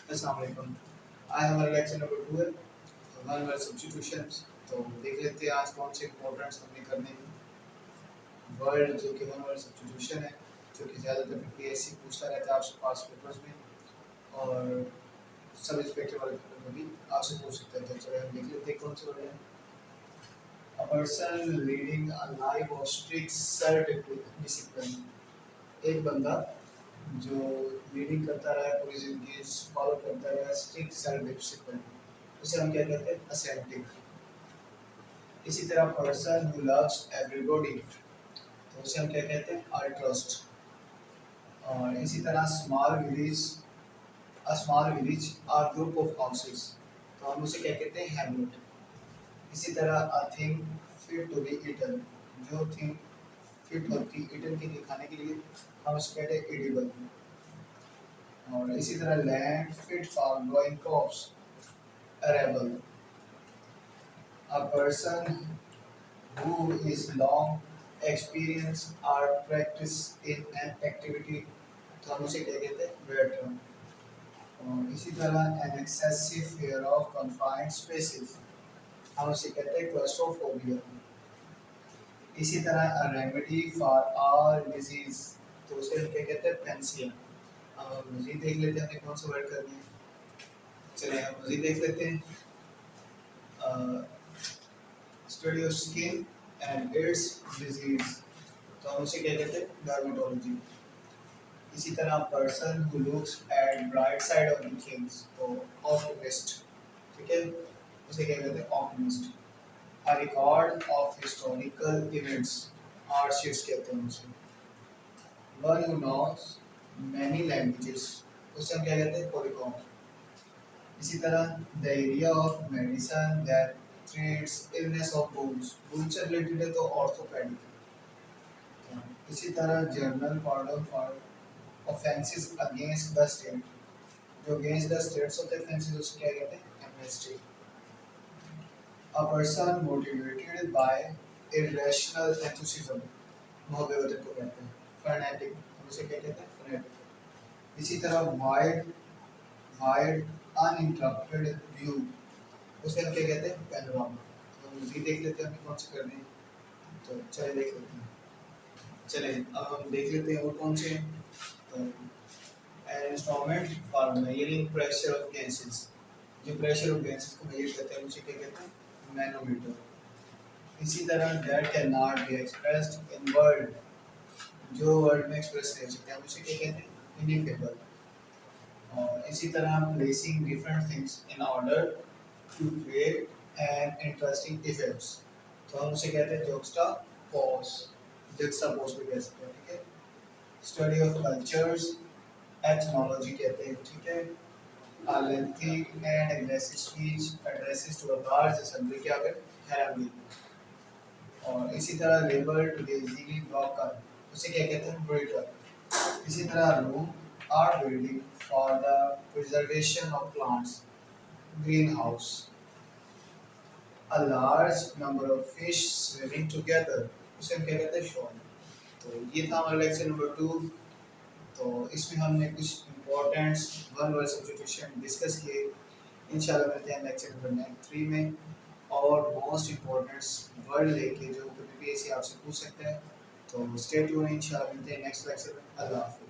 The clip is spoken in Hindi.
अस्सलाम वालेकुम। आज हमारा लेक्चर नंबर 2 है वन वर्ड सब्स्टिट्यूशंस। तो देख लेते हैं आज कौन से इंपॉर्टेंट्स हमने करने हैं। वर्ड जो कि वन वर्ड सब्स्टिट्यूशन है, जो कि ज़्यादातर पीएससी पूछता रहता है आपसे पास पेपर्स में, और सब इंस्पेक्टर वाले पेपर में भी आपसे पूछ सकते हैं। तो चलिए हम देख लेते हैं कौन से वर्ड है। A person leading a life of strict self discipline, एक बंदा जो रीडिंग करता रहा है, पूरी जिंदगी फॉलो करता रहा स्ट्रिक्ट सेल्फ डिसिप्लिन, उसे हम क्या कहते हैं? असेंटिक। इसी तरह पर्सन हु लव्स एवरीबॉडी, तो उसे हम क्या कहते हैं? अल्ट्रस्ट। और इसी तरह small village or group of houses, तो हम उसे क्या कहते हैं? हैमलेट। इसी तरह a thing fit to be eaten, जो थिंग फिट होती ईटन के लिए, खाने के लिए, हम उसे कहते हैं एडिबल। और इसी तरह land fit for growing crops, arable. A person who is long experience और प्रैक्टिस इन एन एक्टिविटी, तो हम उसे क्या कहते हैं? वेटरन। और इसी तरह an excessive fear of confined spaces, हम उसे कहते हैं क्लस्ट्रोफोबिया। इसी तरह a remedy for all disease, तो उसे हम क्या कहते हैं? पेंसिया। अब हम मजीद देख लेते हैं हमने कौन सा वर्ड करना है। चलिए हम मजीद देख लेते हैं। Study of skin and its disease, तो हम उसे क्या कहते हैं? डर्मेटोलॉजी। इसी तरह person who looks at bright side of the things, तो ऑप्टिमिस्ट। ठीक है, उसे क्या कहते हैं? Optimist. A record of historical events, archives कहते हैं उसे। One who knows many languages, उसे हम क्या कहते हैं? पॉलीग्लॉट। इसी तरह the area of medicine that treats illness of bones, bone से रिलेटेड है तो ऑर्थोपेडिक। इसी तरह general pardon for offences against the state, जो अगेंस्ट द स्टेट्स होते हैं ऑफेंसेस, उसे क्या कहते हैं? Amnesty. A person motivated by irrational enthusiasm, मोहब्बत को कहते हैं। फैनेटिक, उसे क्या कहते हैं? फैनेटिक। इसी तरह वाइड अनइंटरप्टेड व्यू, उसे हम क्या कहते हैं? पैनोरामा। तो मज़ीद देख लेते हैं हमें कौन से करने हैं। तो चलिए देख लेते हैं। चलिए अब हम देख लेते हैं और कौन से हैं। तो an instrument for measuring pressure of gases, जो प्रेशर ऑफ गैसेस को मेजर करते हैं उसे क्या कहते हैं? मैनोमीटर। इसी तरह that can not be expressed in word, जो वर्ड में एक्सप्रेस नहीं हो सकते हम उसे क्या कहते हैं? इनइफेबल। और इसी तरह placing different things in order to create an interesting effects, तो हम उसे कहते हैं जुक्सटापोज। जुक्सटापोज भी कह सकते हैं। ठीक है, स्टडी ऑफ कल्चर्स एथनोलॉजी कहते हैं। ठीक है, a lengthy and aggressive speech addresses to a large assembly क्या कर? Assembly। और इसी तरह labour to the easily blocker, उसे क्या कहते हैं? ब्रेकर। इसी तरह room or building for the preservation of plants, greenhouse. A large number of fish swimming together, उसे हम क्या कहते हैं? शॉल। तो ये था हमारा लेक्चर नंबर 2। तो इसमें हमने कुछ importance one word substitution discuss किए। इंशाल्लाह मिलते हैं लेक्चर नंबर 3 में, और मोस्ट इम्पोर्टेंट्स वर्ड लेके जो कभी भी ऐसे आपसे पूछ सकते हैं। तो स्टे ट्यून, इंशाल्लाह मिलते हैं नेक्स्ट लेक्चर में। अल्लाह हाफ़िज़।